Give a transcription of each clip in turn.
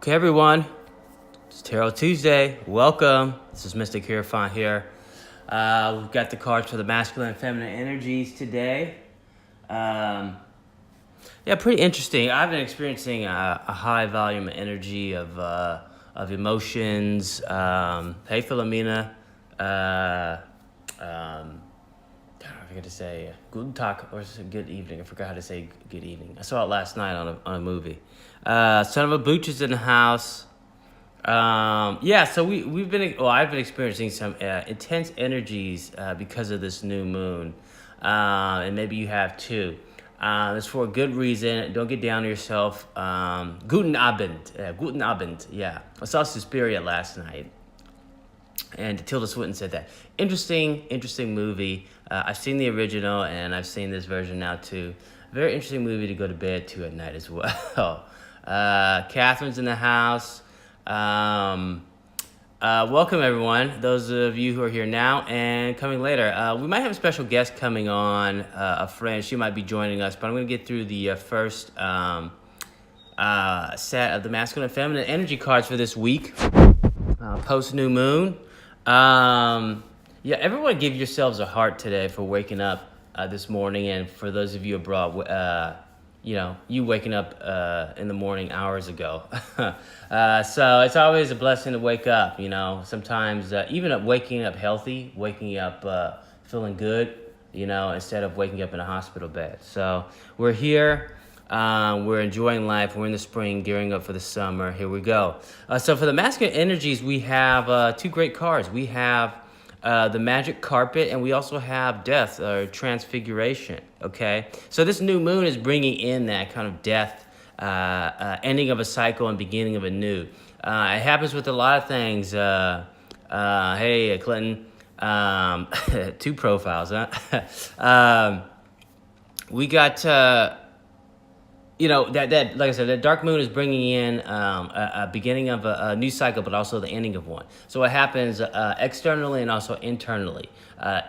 Okay, everyone, it's Tarot Tuesday. Welcome. This is Mystic Hierophant here. We've got the cards for the masculine and feminine energies today. Pretty interesting. I've been experiencing a high volume of energy of emotions. Hey, Philomena. I forgot to say guten Tag, or is it good evening? I forgot how to say good evening. I saw it last night on a movie. Son of a Booch is in the house. So I've been experiencing some intense energies because of this new moon, and maybe you have too. It's for a good reason. Don't get down on yourself. Guten Abend. Guten Abend. Yeah, I saw Suspiria last night. And Tilda Swinton said that. Interesting movie. I've seen the original, and I've seen this version now, too. Very interesting movie to go to bed to at night as well. Catherine's in the house. Welcome, everyone. Those of you who are here now and coming later. We might have a special guest coming on, a friend. She might be joining us, but I'm going to get through the first set of the masculine and feminine energy cards for this week. Post-new moon. Everyone give yourselves a heart today for waking up this morning, and for those of you abroad, you waking up in the morning hours ago. So it's always a blessing to wake up, sometimes even waking up healthy, waking up feeling good, instead of waking up in a hospital bed. So we're here. We're enjoying life. We're in the spring, gearing up for the summer. Here we go. So for the masculine energies, we have two great cards. We have the Magic Carpet, and we also have Death, or Transfiguration, okay? So this new moon is bringing in that kind of death, ending of a cycle and beginning of a new. It happens with a lot of things. Hey, Clinton. Two profiles, huh? We got... that like I said, that dark moon is bringing in a beginning of a new cycle, but also the ending of one. So it happens externally and also internally,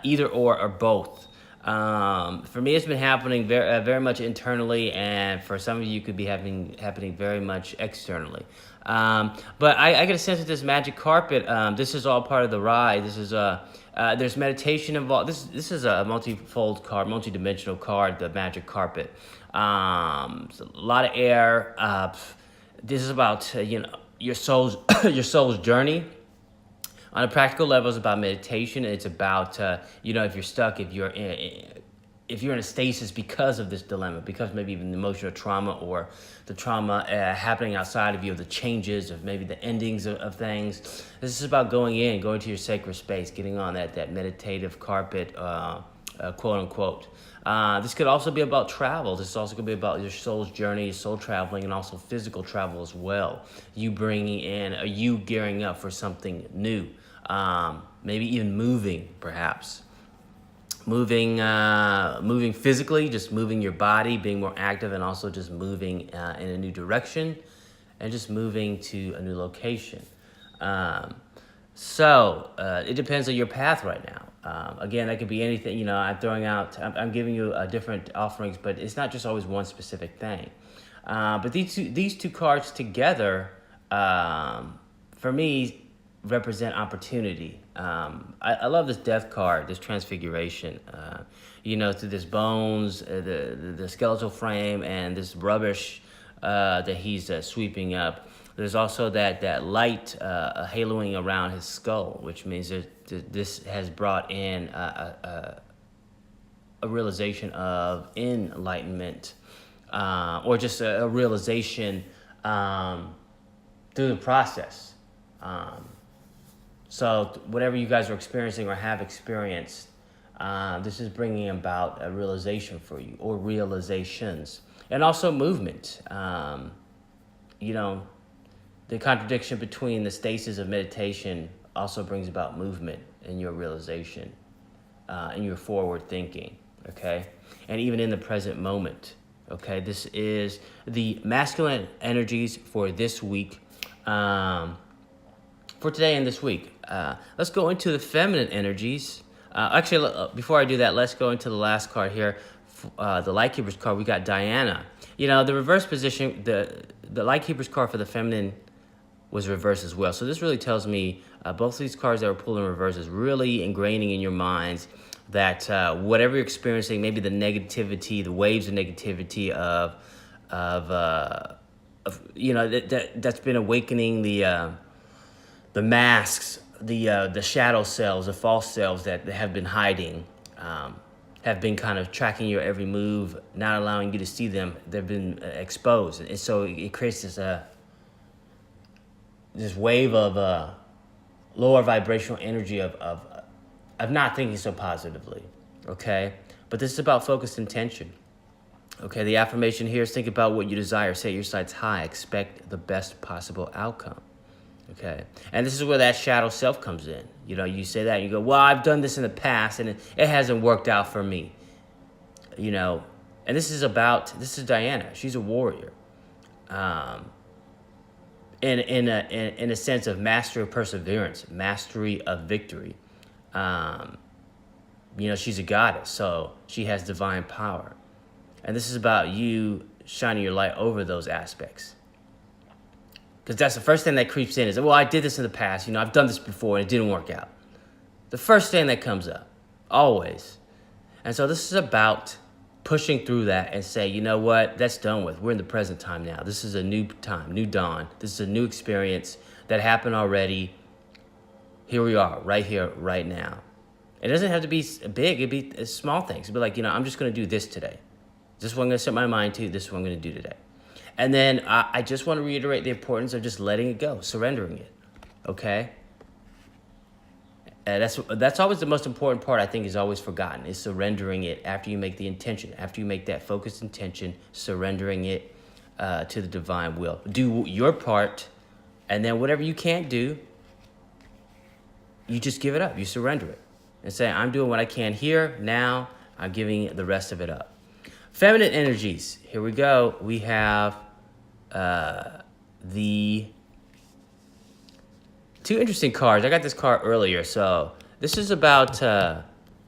either or both. For me, it's been happening very much internally, and for some of you, could be happening very much externally. But I get a sense of this Magic Carpet. This is all part of the ride. This is there's meditation involved. This is a multifold card, multidimensional card, the Magic Carpet. So a lot of air. This is about your soul's your soul's journey. On a practical level, it's about meditation. It's about if you're stuck, if you're in a stasis because of this dilemma, because maybe even the emotional trauma or the trauma happening outside of you, the changes of maybe the endings of things. This is about going to your sacred space, getting on that meditative carpet, quote unquote. This could also be about travel. This is also going to be about your soul's journey, your soul traveling, and also physical travel as well. You bringing in, you gearing up for something new. Maybe even moving, perhaps. Moving physically, just moving your body, being more active, and also just moving in a new direction, and just moving to a new location. So it depends on your path right now. Again, that could be anything. I'm giving you different offerings, but it's not just always one specific thing. But these two cards together, for me, represent opportunity. I love this Death card, this Transfiguration. Through this bones, the skeletal frame, and this rubbish that he's sweeping up. There's also that light haloing around his skull, which means that this has brought in a realization of enlightenment, or just a realization through the process. So whatever you guys are experiencing or have experienced, this is bringing about a realization for you, or realizations, and also movement. The contradiction between the stasis of meditation also brings about movement in your realization, in your forward thinking, okay? And even in the present moment, okay? This is the masculine energies for this week, for today and this week. Let's go into the feminine energies. Before I do that, let's go into the last card here, the Lightkeeper's card. We got Diana. The reverse position, the Lightkeeper's card for the feminine was reversed as well. So this really tells me both of these cards that were pulled in reverse is really ingraining in your minds that whatever you're experiencing, maybe the negativity, the waves of negativity of that's been awakening the masks, the shadow selves, the false selves that have been hiding, have been kind of tracking your every move, not allowing you to see them. They've been exposed, and so it creates this wave of lower vibrational energy of not thinking so positively. Okay, but this is about focused intention. Okay, the affirmation here is think about what you desire. Set your sights high. Expect the best possible outcome. Okay, and this is where that shadow self comes in. You say that and you go, well, I've done this in the past and it hasn't worked out for me. And this is Diana. She's a warrior. In a sense of mastery of perseverance, mastery of victory. She's a goddess, so she has divine power. And this is about you shining your light over those aspects. Because that's the first thing that creeps in is, well, I did this in the past. I've done this before and it didn't work out. The first thing that comes up, always. And so this is about pushing through that and say, you know what, that's done with. We're in the present time now. This is a new time, new dawn. This is a new experience that happened already. Here we are, right here, right now. It doesn't have to be big. It'd be small things. It'd be like, I'm just going to do this today. This is what I'm going to set my mind to. This is what I'm going to do today. And then I just want to reiterate the importance of just letting it go, surrendering it, okay? And that's always the most important part, I think, is always forgotten, is surrendering it after you make the intention, after you make that focused intention, surrendering it to the divine will. Do your part, and then whatever you can't do, you just give it up. You surrender it and say, I'm doing what I can here, now, I'm giving the rest of it up. Feminine energies, here we go. We have the two interesting cards. I got this card earlier. So this is about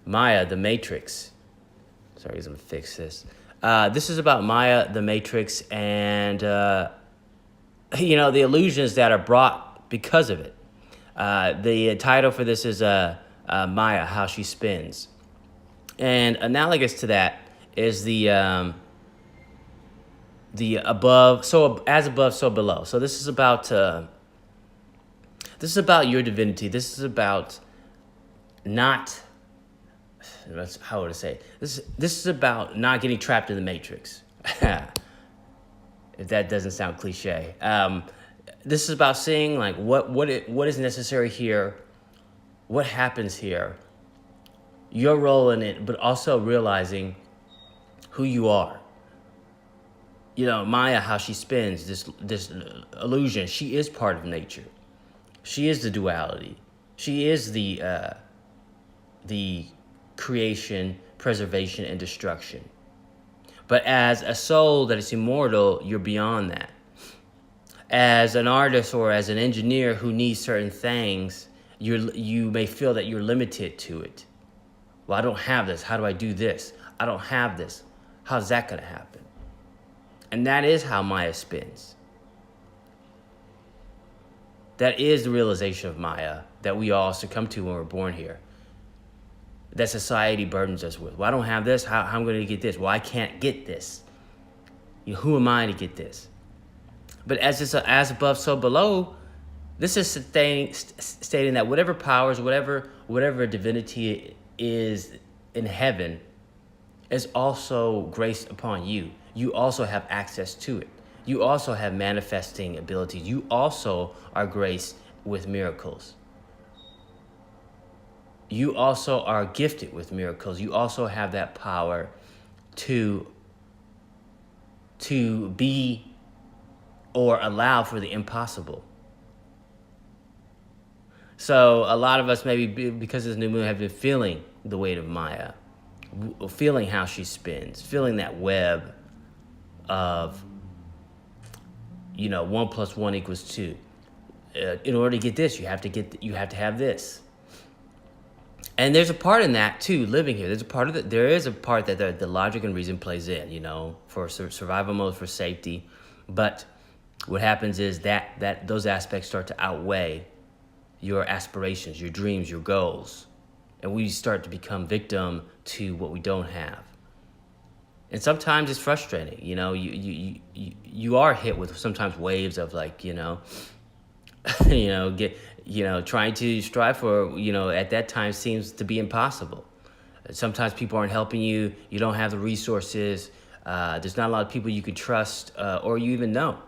Maya, the Matrix. Sorry, I'm going to fix this. This is about Maya, the Matrix, and, the illusions that are brought because of it. The title for this is Maya, How She Spins. And analogous to that is the above, so as above, so below. So this is about your divinity. This is about how would I say? This is about not getting trapped in the matrix. If that doesn't sound cliche. This is about seeing like what is necessary here, what happens here, your role in it, but also realizing who you are. Maya, how she spins this illusion. She is part of nature. She is the duality. She is the creation, preservation, and destruction. But as a soul that is immortal, you're beyond that. As an artist or as an engineer who needs certain things, you may feel that you're limited to it. Well, I don't have this. How do I do this? I don't have this. How's that going to happen? And that is how Maya spins. That is the realization of Maya that we all succumb to when we're born here. That society burdens us with. Well, I don't have this. How am I going to get this? Well, I can't get this. Who am I to get this? But as above, so below, this is stating that whatever powers, whatever divinity is in heaven is also graced upon you. You also have access to it. You also have manifesting abilities. You also are graced with miracles. You also are gifted with miracles. You also have that power to be or allow for the impossible. So a lot of us, maybe because of this new moon, have been feeling the weight of Maya, feeling how she spins, feeling that web of, 1 + 1 = 2. In order to get this, you have to have this. And there's a part in that too, living here. There is a part that the logic and reason plays in, for survival mode, for safety. But what happens is that those aspects start to outweigh your aspirations, your dreams, your goals. And we start to become victim to what we don't have. And sometimes it's frustrating, you are hit with sometimes waves of like, trying to strive for, at that time seems to be impossible. Sometimes people aren't helping you. You don't have the resources. There's not a lot of people you can trust or you even know.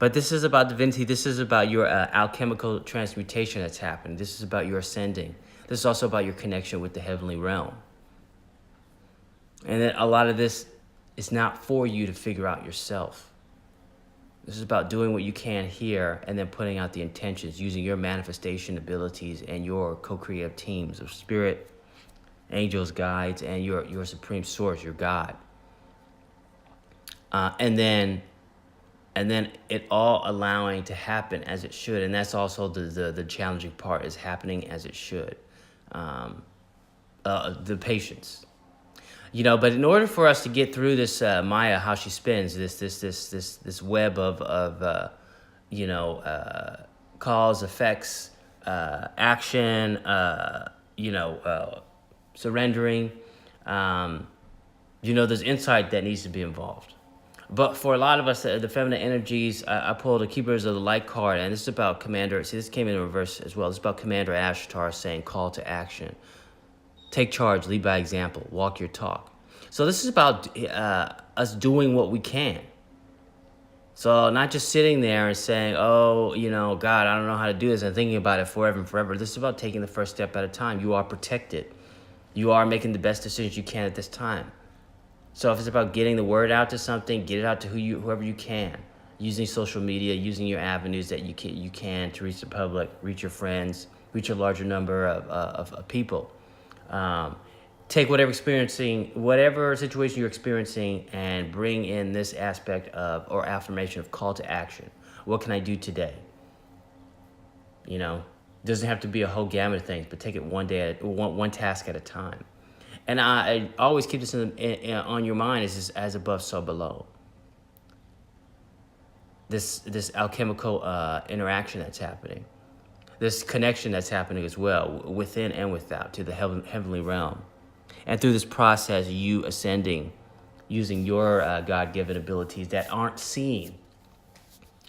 But this is about divinity. This is about your alchemical transmutation that's happening. This is about your ascending. This is also about your connection with the heavenly realm. And then a lot of this is not for you to figure out yourself. This is about doing what you can here and then putting out the intentions, using your manifestation abilities and your co-creative teams of spirit, angels, guides, and your supreme source, your God. And then it all allowing to happen as it should. And that's also the challenging part, is happening as it should. The patience. But in order for us to get through this Maya, how she spins this web of cause, effects, action, surrendering, there's insight that needs to be involved. But for a lot of us, the feminine energies, I pulled the Keepers of the Light card, and this is about Commander. See, this came in reverse as well. It's about Commander Ashtar saying, call to action. Take charge, lead by example, walk your talk. So this is about us doing what we can. So not just sitting there and saying, oh, God, I don't know how to do this, and thinking about it forever and forever. This is about taking the first step at a time. You are protected. You are making the best decisions you can at this time. So if it's about getting the word out to something, get it out to whoever you can. Using social media, using your avenues that you can to reach the public, reach your friends, reach a larger number of people. Take whatever situation you're experiencing and bring in this aspect of, or affirmation of, call to action. What can I do today? Doesn't have to be a whole gamut of things, but take it one task at a time. And I always keep this on your mind, is as above, so below. This alchemical interaction that's happening. This connection that's happening as well, within and without, to the heavenly realm. And through this process, you ascending, using your God-given abilities that aren't seen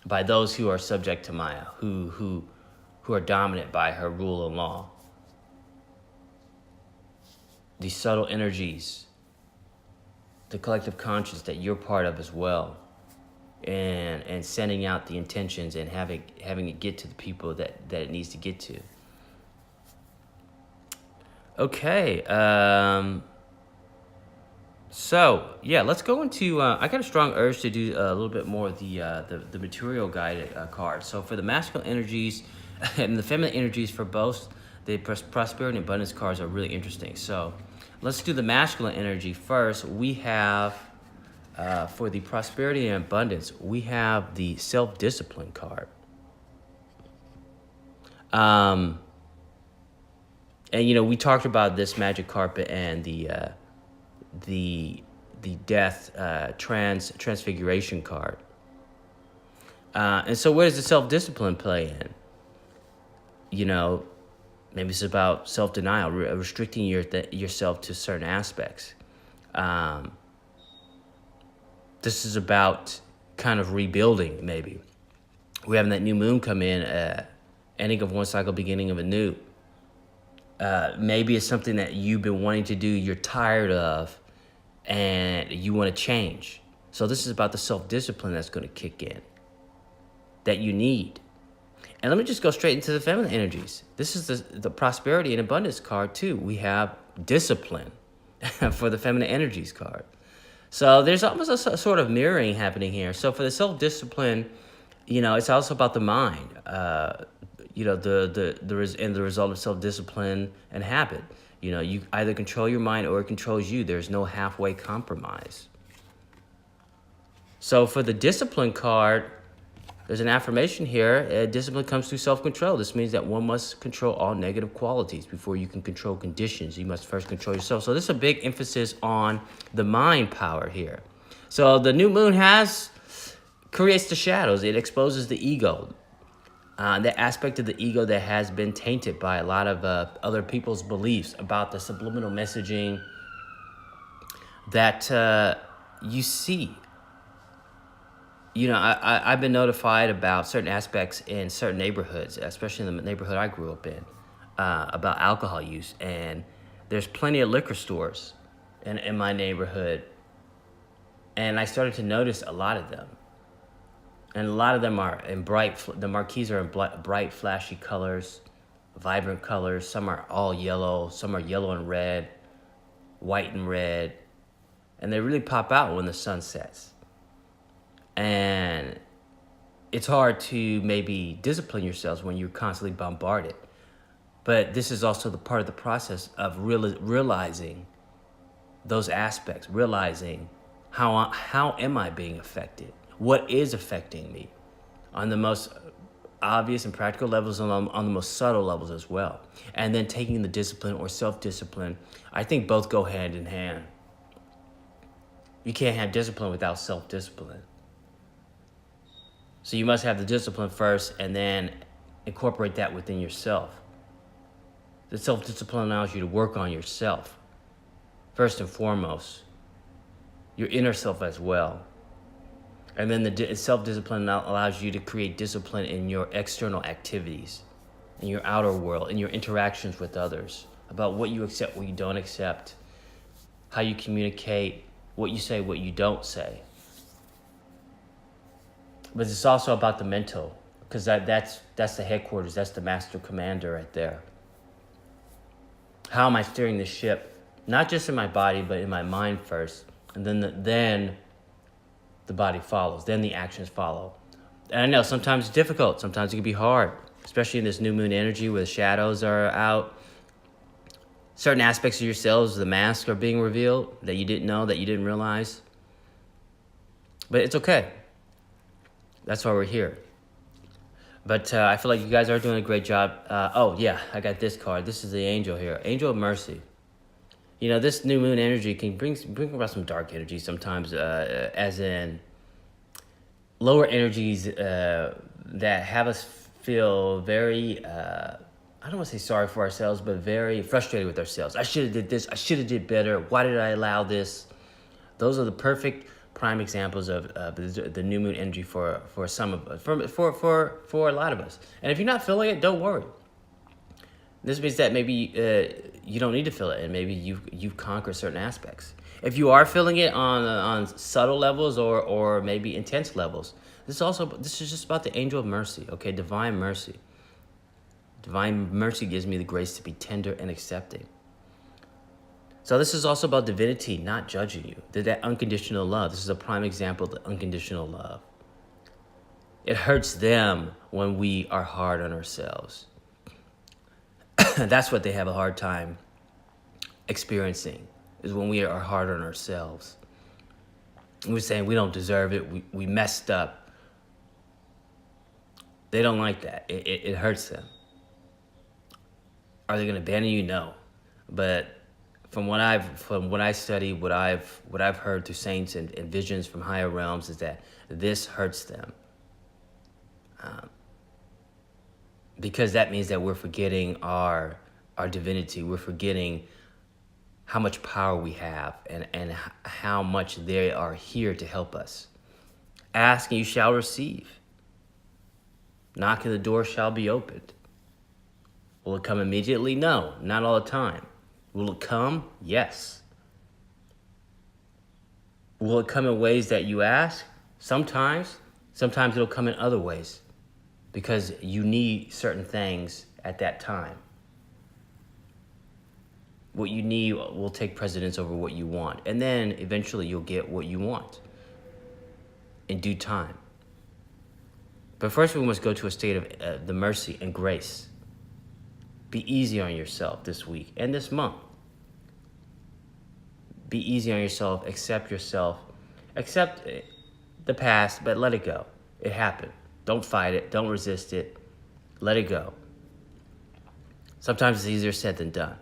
by those who are subject to Maya, who are dominant by her rule and law. These subtle energies, the collective conscience that you're part of as well, and sending out the intentions and having it get to the people that it needs to get to. Okay, so yeah, let's go into. I got a strong urge to do a little bit more of the material guided cards. So for the masculine energies and the feminine energies for both, the prosperity and abundance cards are really interesting. So let's do the masculine energy first. We have, for the prosperity and abundance, we have the self-discipline card. And, we talked about this magic carpet and the death transfiguration card. And so where does the self-discipline play in? Maybe it's about self-denial, restricting yourself to certain aspects. This is about kind of rebuilding, maybe. We're having that new moon come in, ending of one cycle, beginning of a new. Maybe it's something that you've been wanting to do, you're tired of, and you want to change. So this is about the self-discipline that's going to kick in, that you need. And let me just go straight into the feminine energies. This is the prosperity and abundance card too. We have discipline for the feminine energies card. So there's almost a sort of mirroring happening here. So for the self-discipline, it's also about the mind. The result of self-discipline and habit. You either control your mind or it controls you. There's no halfway compromise. So for the discipline card, there's an affirmation here. Discipline comes through self-control. This means that one must control all negative qualities before you can control conditions. You must first control yourself. So this is a big emphasis on the mind power here. So the new moon has creates the shadows. It exposes the ego, the aspect of the ego that has been tainted by a lot of other people's beliefs about the subliminal messaging that you see. I've been notified about certain aspects in certain neighborhoods, especially in the neighborhood I grew up in, about alcohol use. And there's plenty of liquor stores in my neighborhood. And I started to notice a lot of them. And a lot of them are in the marquees are in bright, flashy colors, vibrant colors. Some are all yellow, some are yellow and red, white and red. And they really pop out when the sun sets. And it's hard to maybe discipline yourselves when you're constantly bombarded. But this is also the part of the process of realizing those aspects, realizing how am I being affected? What is affecting me on the most obvious and practical levels and on the most subtle levels as well. And then taking the discipline or self-discipline, I think both go hand in hand. You can't have discipline without self-discipline. So you must have the discipline first and then incorporate that within yourself. The self-discipline allows you to work on yourself, first and foremost, your inner self as well. And then the self-discipline allows you to create discipline in your external activities, in your outer world, in your interactions with others, about what you accept, what you don't accept, how you communicate, what you say, what you don't say. But it's also about the mental, because that's the headquarters, that's the master commander right there. How am I steering the ship? Not just in my body, but in my mind first, and then the body follows, then the actions follow. And I know sometimes it's difficult, sometimes it can be hard, especially in this new moon energy where the shadows are out. Certain aspects of yourselves, the masks are being revealed that you didn't know, that you didn't realize. But it's okay. That's why we're here. But I feel like you guys are doing a great job. Oh, yeah, I got this card. This is the angel here, Angel of Mercy. You know, this new moon energy can bring about some dark energy sometimes, as in lower energies that have us feel very, I don't want to say sorry for ourselves, but very frustrated with ourselves. I should have did this. I should have did better. Why did I allow this? Those are the perfect prime examples of the new moon energy for some of us, for a lot of us. And if you're not feeling it, don't worry. This means that maybe you don't need to feel it, and maybe you've conquered certain aspects. If you are feeling it on subtle levels or maybe intense levels, this is just about the angel of mercy. Okay, divine mercy. Divine mercy gives me the grace to be tender and accepting. So this is also about divinity not judging you. That unconditional love. This is a prime example of the unconditional love. It hurts them when we are hard on ourselves. That's what they have a hard time experiencing, is when we are hard on ourselves. We're saying we don't deserve it. We messed up. They don't like that. It hurts them. Are they going to abandon you? No. But from what I study, what I've heard through saints and visions from higher realms is that this hurts them. Because that means that we're forgetting our divinity. We're forgetting how much power we have and how much they are here to help us. Ask and you shall receive. Knock and the door shall be opened. Will it come immediately? No, not all the time. Will it come? Yes. Will it come in ways that you ask? Sometimes. Sometimes it'll come in other ways because you need certain things at that time. What you need will take precedence over what you want. And then eventually you'll get what you want in due time. But first we must go to a state of the mercy and grace. Be easy on yourself this week and this month. Be easy on yourself. Accept yourself. Accept the past, but let it go. It happened. Don't fight it. Don't resist it. Let it go. Sometimes it's easier said than done.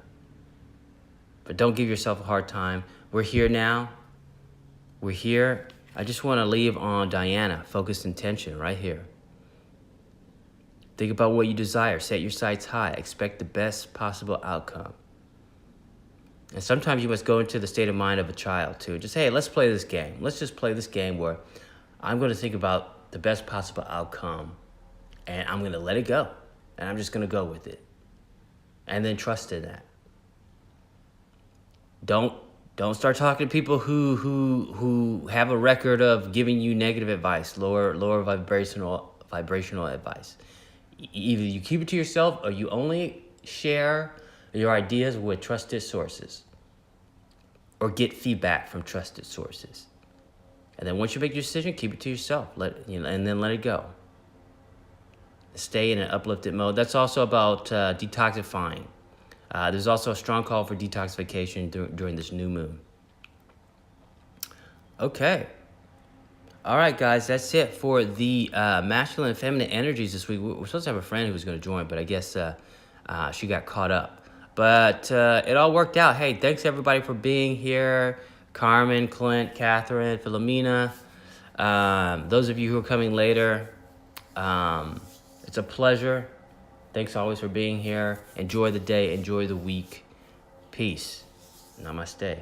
But don't give yourself a hard time. We're here now. We're here. I just want to leave on Diana, focused intention right here. Think about what you desire. Set your sights high. Expect the best possible outcome. And sometimes you must go into the state of mind of a child too. Just, hey, let's play this game. Let's just play this game where I'm going to think about the best possible outcome and I'm going to let it go. And I'm just going to go with it. And then trust in that. Don't start talking to people who have a record of giving you negative advice, lower vibrational advice. Either you keep it to yourself or you only share your ideas with trusted sources or get feedback from trusted sources. And then once you make your decision, keep it to yourself. And then let it go. Stay in an uplifted mode. That's also about detoxifying. There's also a strong call for detoxification during this new moon. Okay. All right, guys, that's it for the masculine and feminine energies this week. We're supposed to have a friend who was going to join, but I guess she got caught up. But it all worked out. Hey, thanks everybody for being here. Carmen, Clint, Catherine, Philomena. Those of you who are coming later, it's a pleasure. Thanks always for being here. Enjoy the day. Enjoy the week. Peace. Namaste.